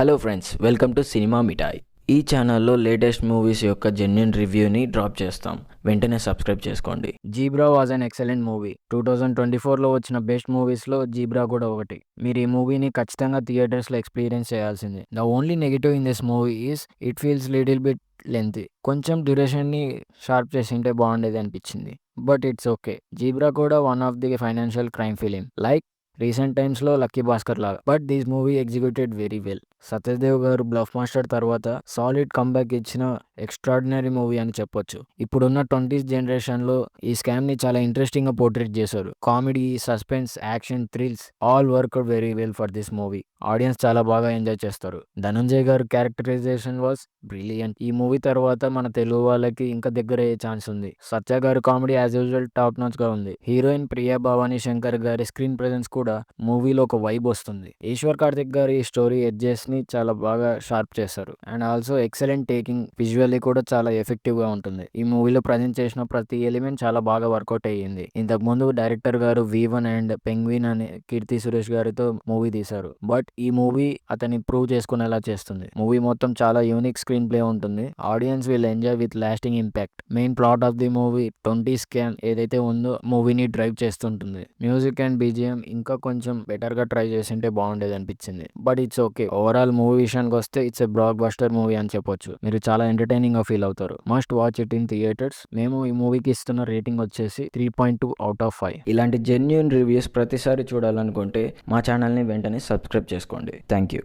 Hello friends, welcome to cinema Mithai. ఈ ఛానల్లో latest movies యొక్క జెన్యున్ రివ్యూని డ్రాప్ చేస్తాం. వెంటనే సబ్స్క్రైబ్ చేసుకోండి. Zebra was an excellent movie. 2024లో వచ్చిన బెస్ట్ మూవీస్లో జీబ్రా కూడా ఒకటి. మీరు ఈ మూవీని ఖచ్చితంగా థియేటర్స్లో ఎక్స్పీరియన్స్ చేయాల్సిందే. The only negative in this movie is it feels little bit lengthy. కొంచెం డ్యూరేషన్ని షార్ప్ చేసింటే బాగుండేది అనిపించింది. But it's okay. జీబ్రా కూడా one of the financial crime film like recent టైమ్స్లో లక్కీ భాస్కర్ లాగా. But this movie executed very well. Satyadev గారు bluff master తర్వాత solid comeback ఇచ్చిన ఎక్స్ట్రాడినరీ మూవీ అని చెప్పొచ్చు. ఇప్పుడున్న 20th జనరేషన్లో ఈ స్కామ్ని చాలా ఇంట్రెస్టింగ్గా పోర్ట్రేట్ చేశారు. Comedy, suspense, action, thrills all worked very well for this movie. Audience చాలా బాగా ఎంజాయ్ చేస్తారు. ధనంజయ్ గారు క్యారెక్టరైజేషన్ వాజ్ బ్రిలియంట్. ఈ మూవీ తర్వాత మన తెలుగు వాళ్ళకి ఇంకా దగ్గర అయ్యే ఛాన్స్ ఉంది. సత్య గారి comedy as usual top notch గా ఉంది. హీరోయిన్ ప్రియా భవానీ శంకర్ గారి స్క్రీన్ ప్రెజెన్స్ కూడా మూవీలో ఒక వైబ్ వస్తుంది. ఈశ్వర్ కార్తిక్ గారి స్టోరీ ఎడ్జెస్ ని చాలా బాగా షార్ప్ చేశారు. And also excellent taking, visually కూడా చాలా ఎఫెక్టివ్ గా ఉంటుంది. ఈ మూవీలో ప్రజెంట్ చేసిన ప్రతి ఎలిమెంట్ చాలా బాగా వర్కౌట్ అయ్యింది. ఇంతకు ముందు డైరెక్టర్ గారు V1 అండ్ పెంగ్విన్ అనే కీర్తి సురేష్ గారితో మూవీ తీశారు. బట్ ఈ మూవీ అతన్ని ప్రూవ్ చేసుకునేలా చేస్తుంది. మూవీ మొత్తం చాలా యూనిక్ స్క్రీన్ ప్లే ఉంటుంది. Audience will enjoy with lasting impact. Main plot of the movie 20 scam ఏదైతే ఉందో మూవీని డ్రైవ్ చేస్తుంటుంది. మ్యూజిక్ అండ్ BGM ఇంకా కొంచెం బెటర్ గా ట్రై చేసింటే బాగుండేది అనిపించింది. But it's okay. Overall movie విషయానికి వస్తే it's a block buster movie అని చెప్పొచ్చు. మీరు చాలా ఎంటర్టైనింగ్ గా ఫీల్ అవుతారు. Must watch it in theatres. మేము ఈ మూవీకి ఇస్తున్న రేటింగ్ వచ్చేసి 3.2 out of 5. ఇలాంటి జెన్యున్ రివ్యూస్ ప్రతిసారి చూడాలనుకుంటే మా ఛానల్ని వెంటనే సబ్స్క్రైబ్ చేసుకోండి. Thank you.